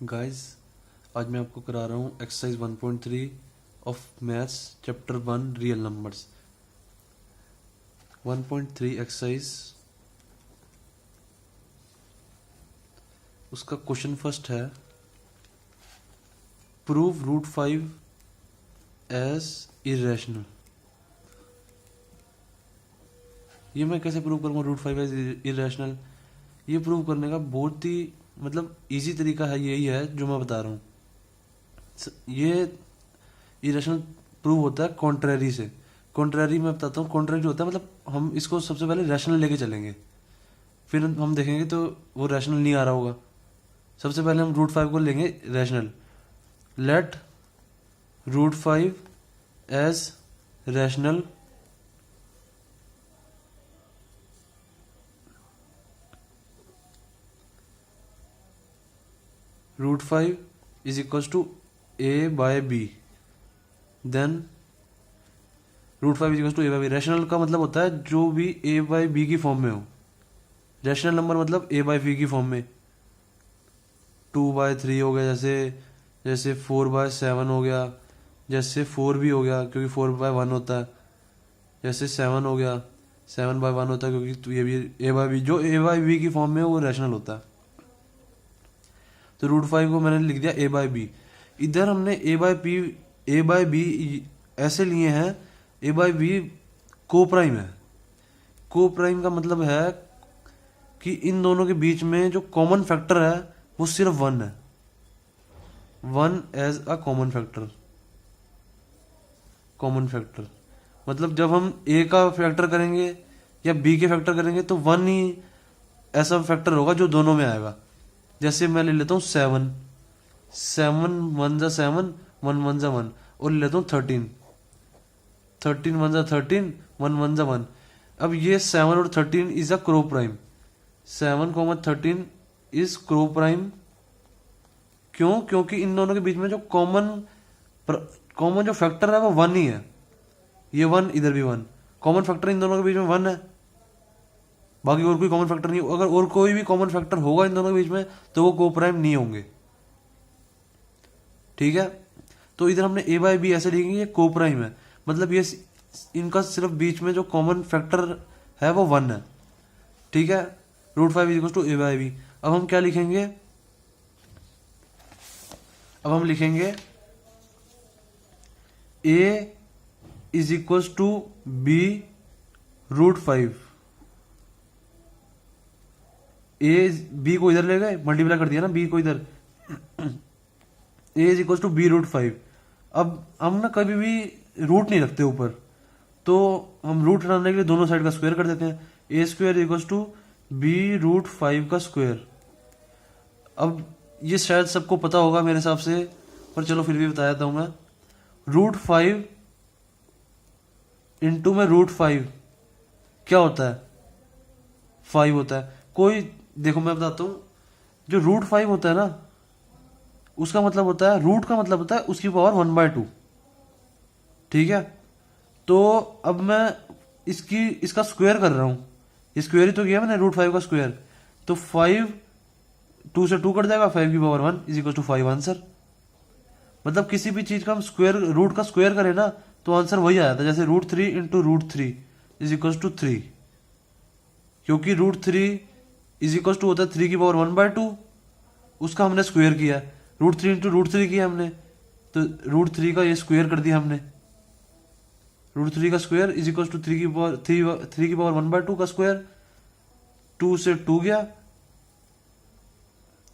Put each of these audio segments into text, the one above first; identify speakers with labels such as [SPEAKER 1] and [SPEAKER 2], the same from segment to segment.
[SPEAKER 1] Guys, आज मैं आपको करा रहा हूँ exercise 1.3 of maths chapter 1 real numbers. 1.3 exercise, उसका क्वेश्चन फर्स्ट है प्रूव रूट 5 एज इरेशनल। ये मैं कैसे प्रूव करूँगा रूट 5 एज इरेशनल? ये प्रूव करने का बहुत ही इजी तरीका है, यही है जो मैं बता रहा हूँ। ये इरेशनल प्रूव होता है कॉन्ट्रेरी से। कॉन्ट्रेरी मैं बताता हूँ, कॉन्ट्रेरी जो होता है हम इसको सबसे पहले रैशनल लेके चलेंगे, फिर हम देखेंगे तो वो रैशनल नहीं आ रहा होगा। सबसे पहले हम रूट 5 को लेंगे rational. Let root 5 as rational root 5 is equals to A by B. Then root 5 is equals to A by B. Rational का मतलब होता है जो भी ए बाय बी की फॉर्म में हो। रैशनल नंबर मतलब ए बाय बी की फॉर्म में। 2/3 हो गया, जैसे 4/7 हो गया, जैसे 4 भी हो गया क्योंकि 4/1 होता है, जैसे 7 हो गया, 7/1 होता है क्योंकि ये भी ए बाय बी, जो ए बाय बी की फॉर्म में हो वो रैशनल होता है। तो रूट 5 को मैंने लिख दिया ए बाय बी। इधर हमने ए बाय बी ऐसे लिए हैं, ए बाय बी को प्राइम है। को प्राइम का मतलब है कि इन दोनों के बीच में जो कॉमन फैक्टर है वो सिर्फ 1 है। 1 एज अ कॉमन फैक्टर मतलब जब हम ए का फैक्टर करेंगे या बी के फैक्टर करेंगे तो 1 ही ऐसा फैक्टर होगा जो दोनों में आएगा। जैसे मैं ले लेता हूँ 7 1 जा 7, 1 जा 1, और ले लेता हूँ 13 1 जा 13, 1 जा 1। अब ये 7 और 13 is a crow prime. 7, 13 is crow prime. क्यों? क्योंकि इन दोनों के बीच में जो कॉमन जो फैक्टर है वो 1 ही है। ये 1, इधर भी 1, कॉमन फैक्टर इन दोनों के बीच में 1 है। बाकी और कोई कॉमन फैक्टर नहीं। अगर और कोई भी कॉमन फैक्टर होगा इन दोनों के बीच में तो वो को प्राइम नहीं होंगे। ठीक है, तो इधर हमने ए बाय बी ऐसे लिखेंगे, ये को प्राइम है, मतलब ये इनका सिर्फ बीच में जो कॉमन फैक्टर है वो 1 है। ठीक है, root 5 is equal to A by B. अब हम क्या लिखेंगे? अब हम लिखेंगे A is equal to B root 5। A B को इधर ले गए, मल्टीप्लाई कर दिया ना बी को इधर। A is equal to B root 5। अब हम ना कभी भी रूट नहीं रखते ऊपर, तो हम रूट हटाने के लिए दोनों साइड का स्क्वायर कर देते हैं। A square equal to B root 5 का स्क्वायर। अब ये शायद सबको पता होगा मेरे हिसाब से, पर चलो फिर भी बता देता हूं मैं। रूट 5 इंटू में रूट 5 क्या होता है? 5 होता है। कोई देखो मैं बताता हूं, जो रूट 5 होता है ना उसका मतलब होता है, रूट का मतलब होता है उसकी पावर 1/2। ठीक है, तो अब मैं इसका स्क्वायर कर रहा हूं। ये स्क्वायर ही तो किया मैंने, रूट 5 का स्क्वायर। तो 5 2 से 2 कट जाएगा, 5 की power 1 is equal to 5 answer. मतलब किसी भी चीज का हम स्क्वायर, रूट का स्क्वायर करें ना तो आंसर वही आ जाता है। जैसे root 3 into root 3 is equal to 3, क्योंकि रूट 3 इज इक्वल टू होता है 3 की पावर 1/2, उसका हमने स्क्वायर किया। रूट 3 इंटू रूट 3 किया हमने, तो रूट 3 का ये स्क्वायर कर दिया हमने। रूट 3 का स्क्वायर इज इक्वल टू 3 की पावर 1/2 का स्क्वायर। 2 से 2 गया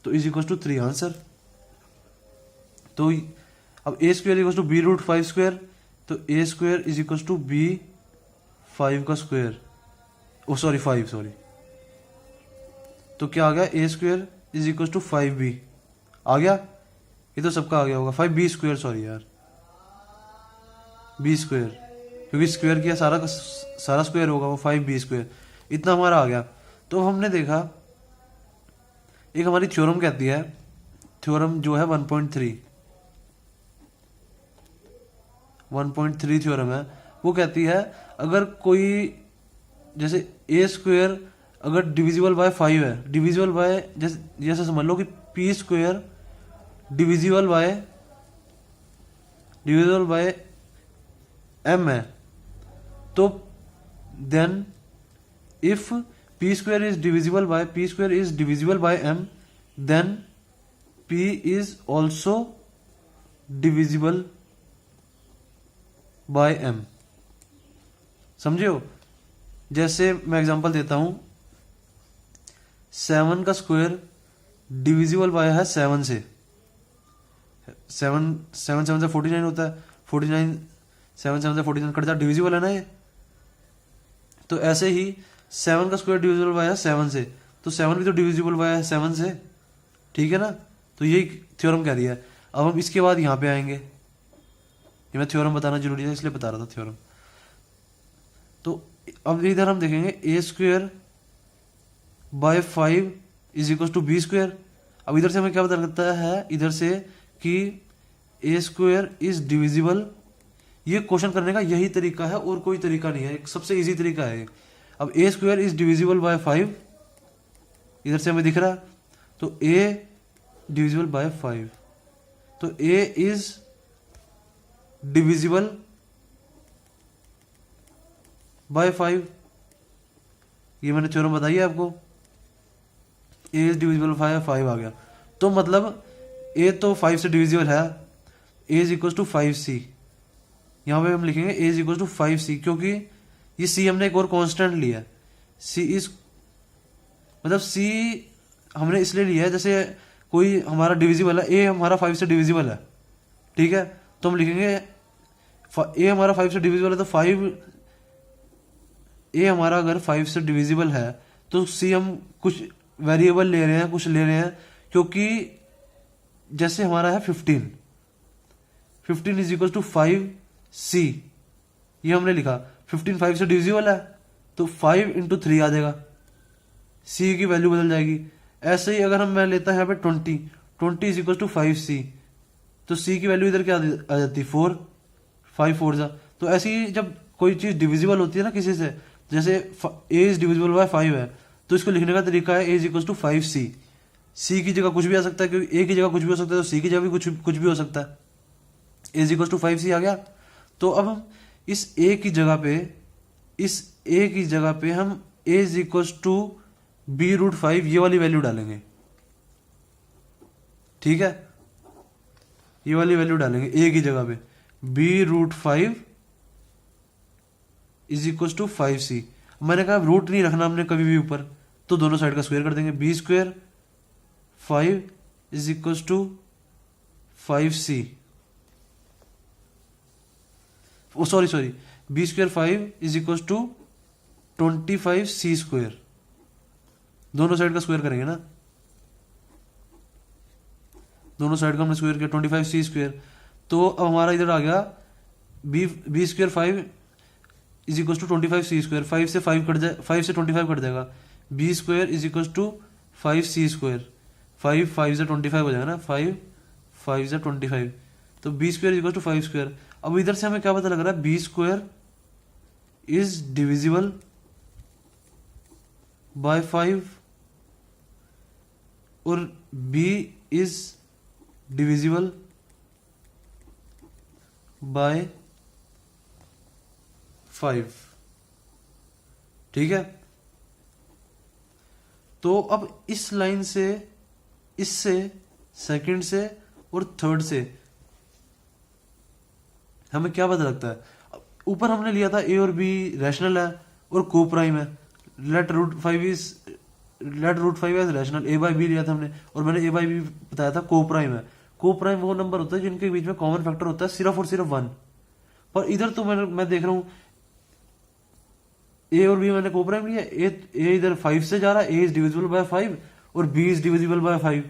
[SPEAKER 1] तो इज इक्वल टू 3 आंसर। तो अब A square equal to B root 5 square, तो A square is equal to B 5 का स्क्वायर। ओ सॉरी 5 सॉरी। तो क्या आ गया? A square is equal to 5b आ गया। ये तो सबका आ गया होगा। 5b स्क्वायर, सॉरी यार, बी स्क्वायर, क्योंकि स्क्वायर किया सारा स्क्वायर होगा, वो 5b स्क्वायर, इतना हमारा आ गया। तो हमने देखा एक हमारी थ्योरम कहती है, थ्योरम जो है 1.3 थ्योरम है, वो कहती है अगर कोई, जैसे ए स्क्वायर अगर डिविजिबल बाय 5 है, डिविजिबल बाय जैसे समझ लो कि p square divisible by m है, तो then if p square is divisible by m, then p is also divisible by m। समझे हो? जैसे मैं एग्जांपल देता हूं, 7 का स्क्वायर डिविजिबल बाय है 7 से, 7 7 से 49 होता है, 49 7 से 49 कट जाता, डिविजिबल है ना ये। तो ऐसे ही 7 का स्क्वायर डिविजिबल बाय है 7 से, तो 7 भी तो डिविजिबल बाय है 7 से, ठीक है ना। तो यही थ्योरम कह रही है। अब हम इसके बाद यहाँ पे आएंगे, ये मैं थ्योरम बताना जरूरी है इसलिए बता रहा था थ्योरम। तो अब इधर हम देखेंगे A square by 5 is equal to B square. अब इधर से हमें क्या पता लगता है, इधर से कि ए स्क्वायर इज डिविजिबल, ये क्वेश्चन करने का यही तरीका है और कोई तरीका नहीं है, सबसे इजी तरीका है। अब A square is divisible by 5, इधर से हमें दिख रहा है, तो ए डिविजिबल बाय 5, तो ए इज डिविजिबल बाय 5, ये मैंने थ्योरम बताई है आपको। ए इज डिविजिबल बाय 5 आ गया, तो मतलब ए तो 5 से डिविजिबल है, ए इज इक्वल टू 5c। यहां पे हम लिखेंगे A is equal to 5c, क्योंकि ये c हमने एक और कांस्टेंट लिया है। c इज मतलब c हमने इसलिए लिया है, जैसे कोई हमारा डिविजिबल है, ए हमारा 5 से डिविजिबल है, ठीक है, तो हम लिखेंगे ए हमारा 5 से डिविजिबल है, तो 5 ए हमारा अगर 5 से डिविजिबल है तो सी हम कुछ वेरिएबल ले रहे हैं, कुछ ले रहे हैं, क्योंकि जैसे हमारा है 15 इज इक्वल टू 5c, ये हमने लिखा 15 5 से डिविजिबल है, तो 5 इंटू 3 आ जाएगा, c की वैल्यू बदल जाएगी। ऐसे ही अगर हम मैं लेता है यहाँ पे 20 इज इक्वल टू 5c, तो c की वैल्यू इधर क्या आ जाती है 4, 5 4 जा। तो ऐसे ही जब कोई चीज डिविजिबल होती है ना किसी से, जैसे a इज डिविजिबल बाय 5 है, तो इसको लिखने का तरीका है a is equal to 5c। c की जगह कुछ भी आ सकता है, क्योंकि a की जगह कुछ भी हो सकता है, तो c की जगह भी कुछ भी हो सकता है। a is equal to 5c आ गया। तो अब हम इस a की जगह पे हम a is equal to b√5 ये वाली वैल्यू डालेंगे, ठीक है, ये वाली वैल्यू डालेंगे a की जगह पे, b√5 is equal to 5c। मैंने कहा रूट नहीं रखना हमने कभी भी ऊपर, तो दोनों साइड का स्क्वायर कर देंगे, b square 5 is equal to 5c, oh sorry b square 5 is equal to 25c square, दोनों साइड का स्क्वायर करेंगे ना, दोनों साइड का हमने स्क्वायर किया 25c स्क्वायर। तो अब हमारा इधर आ गया b square 5 is equal to 25c square, 5 से 5 कट जाए, 5 से 25 कट जाएगा, b square is equal to 5c square, 5 5 से 25 हो जाएगा ना, 5 5 से 25, तो b square is equal to 5 square. अब इधर से हमें क्या पता लग रहा है, b square is divisible by 5 और b इज डिविजिबल बाय 5, ठीक है। तो अब इस लाइन से, इससे, सेकंड से और थर्ड से हमें क्या पता लगता है, ऊपर हमने लिया था a और b रैशनल है और को प्राइम है, let root 5 as rational, a by b लिया था हमने, और मैंने a बाई बी बताया था को प्राइम है। को प्राइम वो नंबर होता है जिनके बीच में कॉमन फैक्टर होता है सिर्फ और सिर्फ 1। पर इधर तो मैं देख रहा हूं a और b मैंने को प्राइम लिया, a इधर 5 से जा रहा है, a इज डिविजिबल बाय 5 और b is divisible by 5,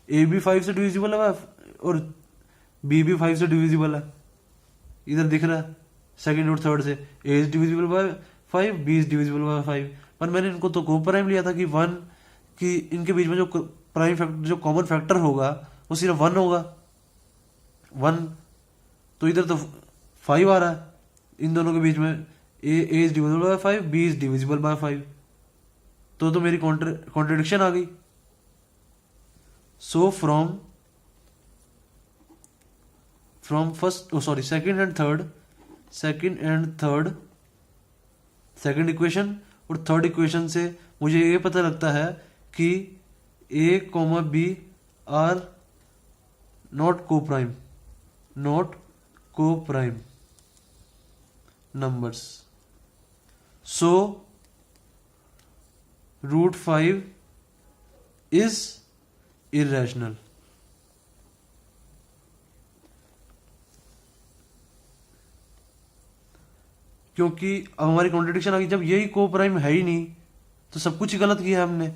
[SPEAKER 1] a भी 5 से डिविजिबल है और b भी 5 से डिविजिबल है, इधर दिख रहा है सेकंड और थर्ड से, a is divisible by 5, b is divisible by 5। पर मैंने इनको तो को प्राइम लिया था कि 1, कि इनके बीच में जो प्राइम फैक्टर, जो कॉमन फैक्टर होगा वो सिर्फ 1 होगा, 1। तो इधर तो 5 आ रहा है इन दोनों के बीच में, a is divisible by 5, b is divisible by 5, तो मेरी कॉन्ट्रडिक्शन आ गई। So from from first, sorry, second equation और थर्ड इक्वेशन से मुझे ये पता लगता है कि ए कॉमा बी आर नॉट को prime numbers. So root 5 is irrational. क्योंकि अब हमारी कॉन्ट्रडिक्शन आ गई, जब यही को प्राइम है ही नहीं तो सब कुछ ही गलत किया है हमने,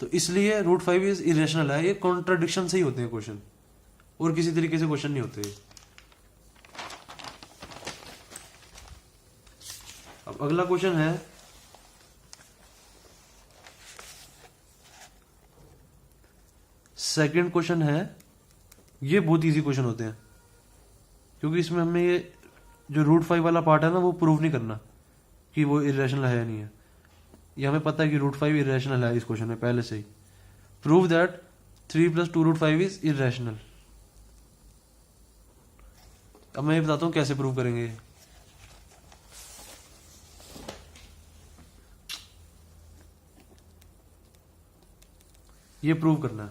[SPEAKER 1] तो इसलिए रूट 5 इज इरेशनल है। ये कॉन्ट्रडिक्शन से ही होते हैं क्वेश्चन, और किसी तरीके से क्वेश्चन नहीं होते। अब अगला क्वेश्चन है सेकंड क्वेश्चन है, ये बहुत इजी क्वेश्चन होते हैं क्योंकि इसमें हमें ये जो रूट 5 वाला पार्ट है ना वो प्रूव नहीं करना कि वो इरेशनल है या नहीं है। ये हमें पता है कि रूट 5 इरेशनल है इस क्वेश्चन में पहले से ही। Prove that 3 + 2 √5 is irrational. अब मैं ये बताता हूं कैसे प्रूव करेंगे। ये प्रूव करना है।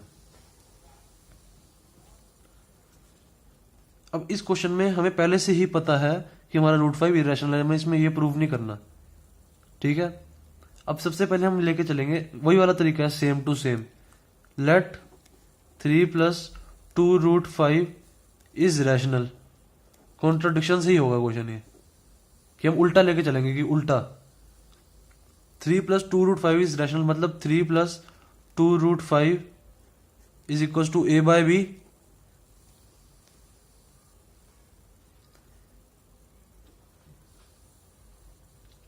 [SPEAKER 1] अब इस क्वेश्चन में हमें पहले से ही पता है कि हमारा रूट 5 इरेशनल है, हमें इसमें ये प्रूव नहीं करना, ठीक है। अब सबसे पहले हम लेके चलेंगे वही वाला तरीका है, same to same. Let 3 + 2 √5 is rational. Contradiction से ही होगा क्वेश्चन ये, कि हम उल्टा लेके चलेंगे कि उल्टा 3 + 2 √5 इज रैशनल, मतलब 3 + 2 √5 is equal to a/b।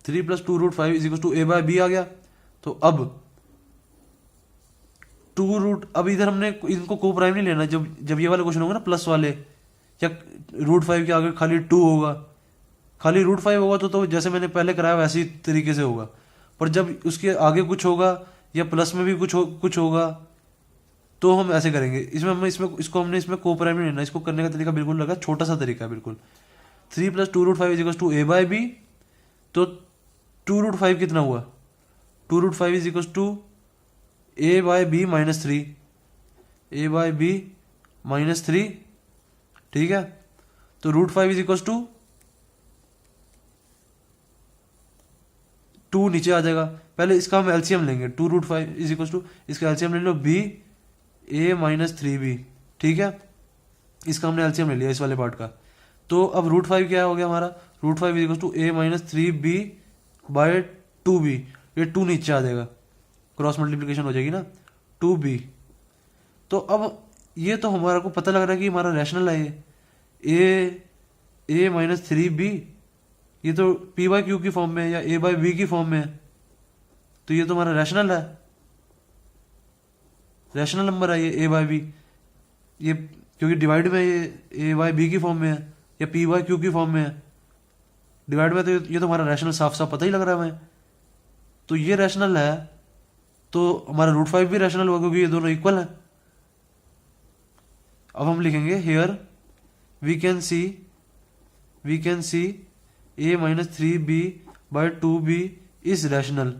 [SPEAKER 1] Three plus 2 √5 is equal to a/b आ गया। तो अब अब इधर हमने इनको को प्राइम नहीं लेना। जब ये वाले क्वेश्चन होंगे ना प्लस वाले, या रूट 5 के आगे खाली 2 होगा, खाली रूट 5 होगा तो जैसे मैंने पहले कराया वैसे ही तरीके से होगा। पर जब उसके आगे कुछ होगा या प्लस में भी कुछ होगा तो हम ऐसे करेंगे। इसमें को प्राइम नहीं लेना। इसको करने का तरीका बिल्कुल लगा, छोटा सा तरीका है बिल्कुल। 3 + 2 √5 इज इक्वल टू a/b। तो 2 √5 कितना हुआ? 2 √5 is equal to a/b - 3, a/b - 3, ठीक है। तो √5 इज इक्वल टू 2 नीचे आ जाएगा। पहले इसका हम एलसीएम लेंगे। 2 √5 इज इक्वल टू, इसका एलसीएम ले लो b a - 3b, ठीक है। इसका हमने एलसीएम ले लिया इस वाले पार्ट का। तो अब √5 क्या हो गया हमारा? √5 is equal to a - 3b / 2b। ये 2 नीचे आ जाएगा, क्रॉस मल्टीप्लीकेशन हो जाएगी ना, 2b। तो अब ये तो हमारा को पता लग रहा है कि हमारा रैशनल है। ये a - 3b, ये तो p/q की फॉर्म में है या a/b की फॉर्म में है, तो ये तो हमारा रैशनल है, रैशनल नंबर है ये a/b। ये क्योंकि डिवाइड में ये a/b की फॉर्म में है या p/q की फॉर्म में है। डिवाइड में तो ये तो हमारा रैशनल साफ साफ पता ही लग रहा है हमें। तो ये रैशनल है, तो हमारा √5 भी रैशनल होगा क्योंकि ये दोनों इक्वल है। अब हम लिखेंगे here we can see a - 3b / 2b is rational.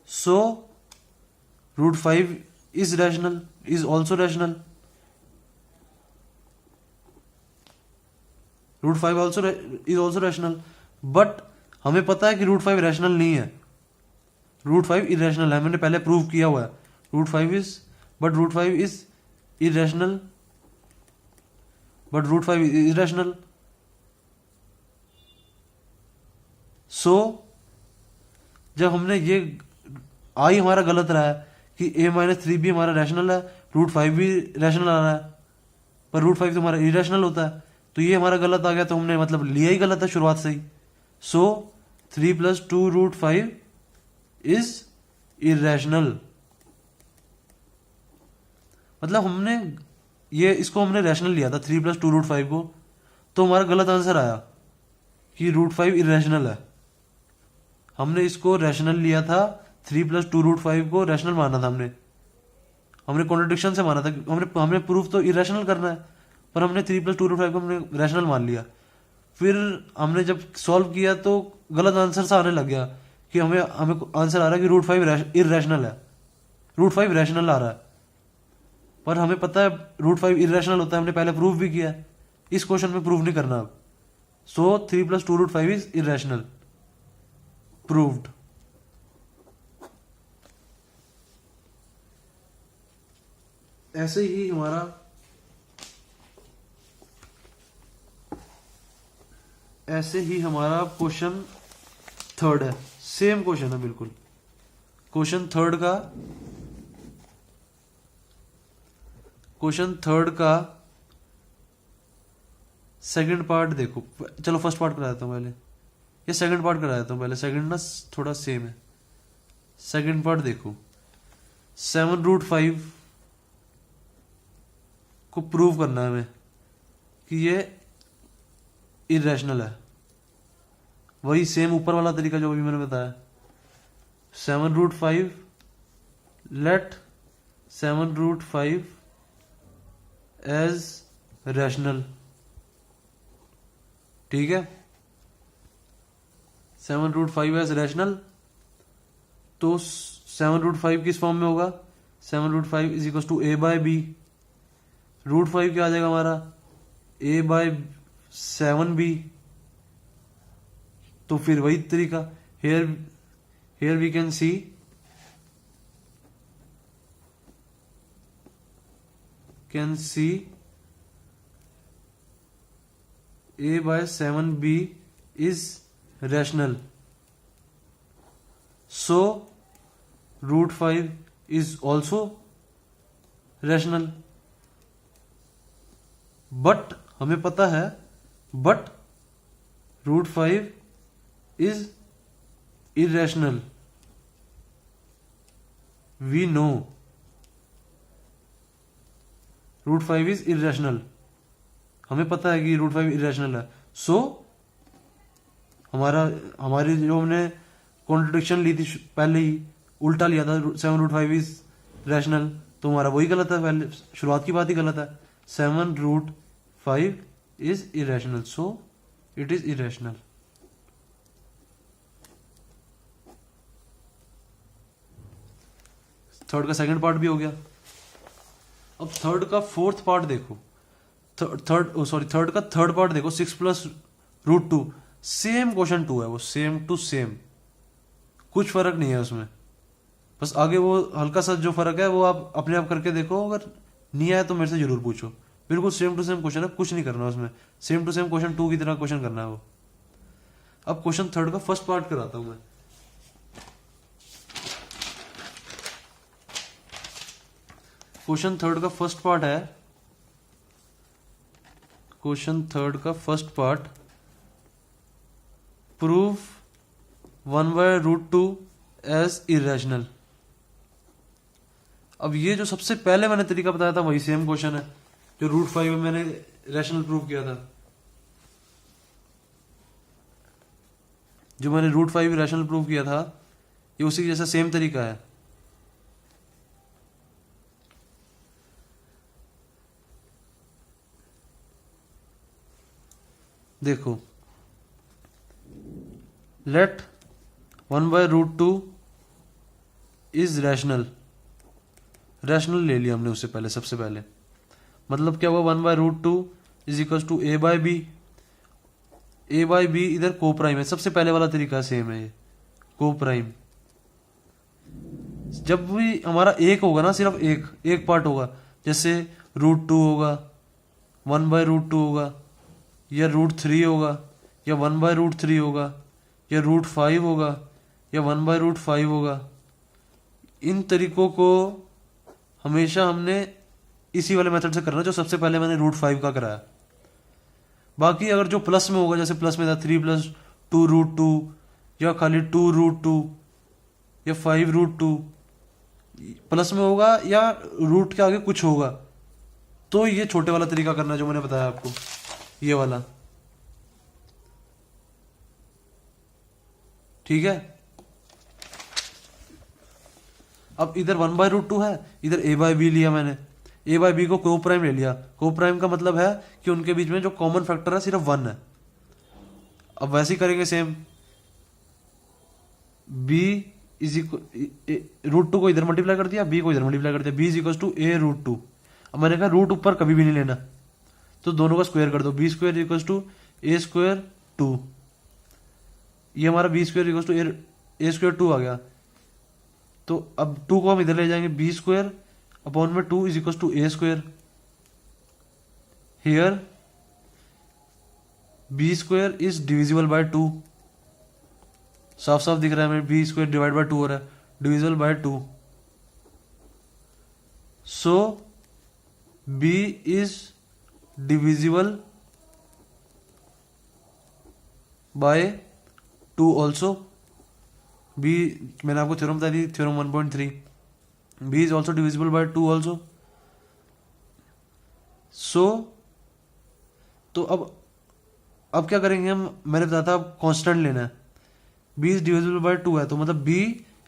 [SPEAKER 1] So √5 is rational, is also rational. √5 is also rational, but हमें पता है कि √5 रैशनल नहीं है, √5 इरेशनल है। मैंने पहले प्रूव किया हुआ है। √5 is irrational, but √5 is irrational. So जब हमने ये आई हमारा गलत रहा है कि a - 3b हमारा रैशनल है, √5 भी रैशनल आ रहा है, पर √5 तो हमारा इरेशनल होता है, तो ये हमारा गलत आ गया। तो हमने मतलब लिया ही गलत है शुरुआत से ही। सो 3 + 2 √5 इज इरेशनल। मतलब हमने इसको हमने रैशनल लिया था 3 + 2 √5 को, तो हमारा गलत आंसर आया कि √5 इरेशनल है। हमने इसको रैशनल लिया था, 3 + 2 √5 को रैशनल माना था हमने, हमने कॉन्ट्रडिक्शन से माना था, हमने हमने प्रूफ तो इरेशनल करना है, पर हमने 3+2√5 को हमने रैशनल मान लिया। फिर हमने जब सॉल्व किया तो गलत आंसर सा आने लग गया कि हमें हमें आंसर आ रहा है कि √5 इरेशनल है, √5 रैशनल आ रहा है, पर हमें पता है √5 इरेशनल होता है, हमने पहले प्रूफ भी किया है। इस क्वेश्चन में प्रूफ नहीं करना अब। सो 3+2√5 इज इरेशनल, प्रूव्ड। ऐसे ही हमारा क्वेश्चन थर्ड है, सेम क्वेश्चन है बिल्कुल। क्वेश्चन थर्ड का सेकंड पार्ट देखो। चलो फर्स्ट पार्ट करा देता हूँ पहले, या सेकंड पार्ट करा देता हूँ पहले, सेकंड ना थोड़ा सेम है। सेकंड पार्ट देखो, 7√5 को प्रूव करना है हमें कि ये इरेशनल है। वही सेम ऊपर वाला तरीका जो अभी मैंने बताया। 7√5 लेट 7√5 एज रैशनल, ठीक है। 7√5 एज रैशनल, तो 7√5 किस फॉर्म में होगा? 7√5 इज इक्वल टू a/b। √5 क्या आ जाएगा हमारा? a/7b। तो फिर वही तरीका, here we can see a/7b is rational, so √5 is also rational। But हमें पता है, but √5 is irrational, we know √5 is irrational, हमें पता है कि √5 irrational है। सो हमारी जो हमने कॉन्ट्रडिक्शन ली थी पहले ही, उल्टा लिया था 7√5 इज रैशनल, तो हमारा वही गलत है, पहले शुरुआत की बात ही गलत है। 7√5 is irrational, so it is irrational. Third का सेकंड पार्ट भी हो गया। अब थर्ड का फोर्थ पार्ट देखो, थर्ड का थर्ड पार्ट देखो, 6+√2, सेम क्वेश्चन 2 है वो, सेम टू सेम, कुछ फर्क नहीं है उसमें। बस आगे वो हल्का सा जो फर्क है वो आप अपने आप करके देखो, अगर नहीं आया तो मेरे से जरूर पूछो। बिल्कुल सेम टू सेम क्वेश्चन है, कुछ नहीं करना उसमें, सेम टू सेम क्वेश्चन 2 की तरह क्वेश्चन करना है वो। अब क्वेश्चन थर्ड का फर्स्ट पार्ट कराता हूं मैं। क्वेश्चन थर्ड का फर्स्ट पार्ट है, क्वेश्चन थर्ड का first part, prove 1/√2 as irrational. अब ये जो सबसे पहले मैंने तरीका बताया था वही सेम क्वेश्चन है जो √5 में मैंने रैशनल प्रूव किया था। जो मैंने √5 रैशनल प्रूव किया था, ये उसी जैसा सेम तरीका है। देखो, लेट 1/√2 इज रैशनल, रैशनल ले लिया हमने उससे पहले, सबसे पहले। मतलब क्या हुआ? 1/√2 is equal to a/b। a/b इधर को प्राइम है, सबसे पहले वाला तरीका सेम है, ये को प्राइम। जब भी हमारा एक होगा ना, सिर्फ एक पार्ट होगा, जैसे √2 होगा, 1/√2 होगा, या √3 होगा, या 1/√3 होगा, या √5 होगा, या 1/√5 होगा। इन तरीकों को हमेशा हमने इसी वाले मेथड से करना जो सबसे पहले मैंने √5 का कराया। बाकी अगर जो प्लस में होगा, जैसे प्लस में था 3+2√2, या खाली 2√2, या 5√2, प्लस में होगा या रूट के आगे कुछ होगा, तो ये छोटे वाला तरीका करना जो मैंने बताया आपको, ये वाला, ठीक है। अब इधर 1/√2 है, इधर a/b लिया मैंने, a/b को को प्राइम ले लिया। को प्राइम का मतलब है कि उनके बीच में जो कॉमन फैक्टर है सिर्फ 1 है। अब वैसे ही करेंगे सेम, b इज √2 को इधर मल्टीप्लाई कर दिया, b को इधर मल्टीप्लाई कर दिया, b is equal to a√2। अब मैंने कहा रूट ऊपर कभी भी नहीं लेना, तो दोनों का स्क्वायर कर दो, b square equal to a² 2, ये हमारा b square equal to a² 2 आ गया। तो अब 2 को हम इधर ले जाएंगे, b स्क्वायर अपॉन में 2 is equal to a²। Here b square is divisible by 2, साफ साफ दिख रहा है हमें, b स्क्वायर डिवाइड बाय 2 हो रहा है, divisible by 2। So b is divisible by 2 also. b मैंने आपको थ्योरम बता दी, theorem 1.3, b is also divisible by 2 also. So तो अब क्या करेंगे हम, मैंने बताया था अब कांस्टेंट लेना है, b इज डिविजिबल बाय 2 है, तो मतलब b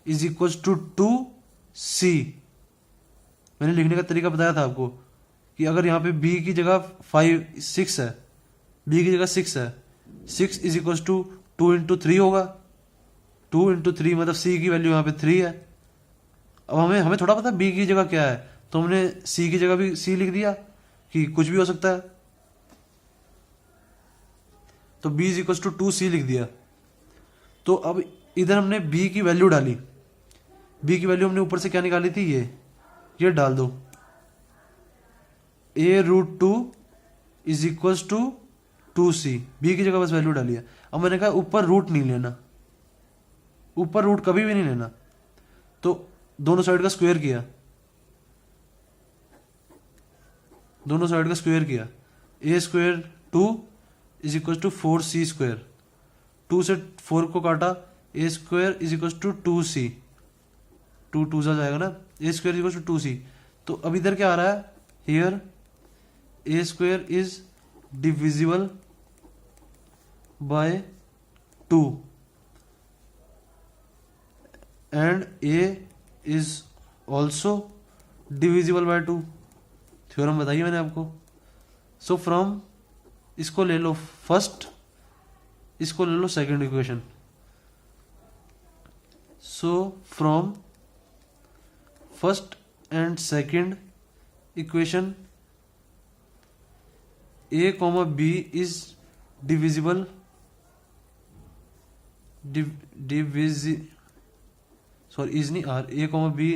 [SPEAKER 1] is equal to 2c। मैंने लिखने का तरीका बताया था आपको कि अगर यहाँ पे b की जगह 6 है, b की जगह 6 है, 6 इज इक्वल टू 2 इंटू 3 होगा, 2 इंटू 3 मतलब c की वैल्यू यहाँ पे 3 है। अब हमें थोड़ा पता b की जगह क्या है, तो हमने c की जगह भी c लिख दिया कि कुछ भी हो सकता है, तो b is equal to 2c लिख दिया। तो अब इधर हमने b की वैल्यू डाली, b की वैल्यू हमने ऊपर से क्या निकाली थी, ये डाल दो, a√2 is equal to 2c, b की जगह बस वैल्यू डाली है। अब मैंने कहा ऊपर रूट नहीं लेना, ऊपर रूट कभी भी नहीं लेना, तो दोनों साइड का स्क्वायर किया, दोनों साइड का स्क्वायर किया, a² 2 is equal to 4c square, 2 से 4 को काटा, a² is equal to 2c, 2 2 जा जाएगा ना, a² is equal to 2c। तो अब इधर क्या आ रहा है, here a² is divisible by 2 and a is also divisible by 2। Theorem बताइए मैंने आपको। सो फ्रॉम, इसको ले लो फर्स्ट, इसको ले लो second equation. So from first and second equation a, b is divisible sorry is नहीं are, a, b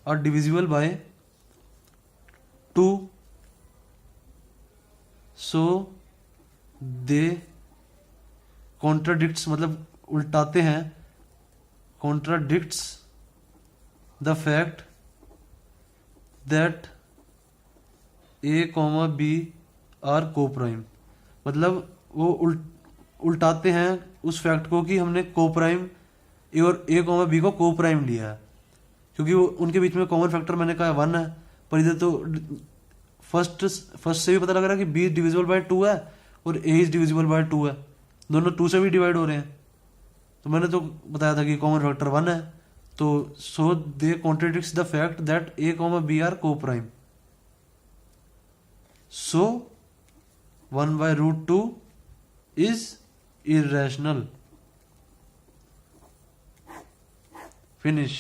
[SPEAKER 1] are divisible by 2, so they contradicts मतलब उल्टाते हैं, contradicts the fact that a, b are coprime, मतलब वो उल्टाते हैं उस fact को कि हमने को प्राइम ए और a, b को को प्राइम लिया है, क्योंकि वो उनके बीच में कॉमन फैक्टर मैंने कहा 1 है, पर इधर तो फर्स्ट से भी पता लग रहा है कि b डिविजिबल बाय 2 है और a इज डिविजिबल बाय 2 है, दोनों 2 से भी डिवाइड हो रहे हैं। तो मैंने तो बताया था कि कॉमन फैक्टर 1 है, तो so they contradicts the fact that a, b are coprime, so 1/√2 is irrational. Finish.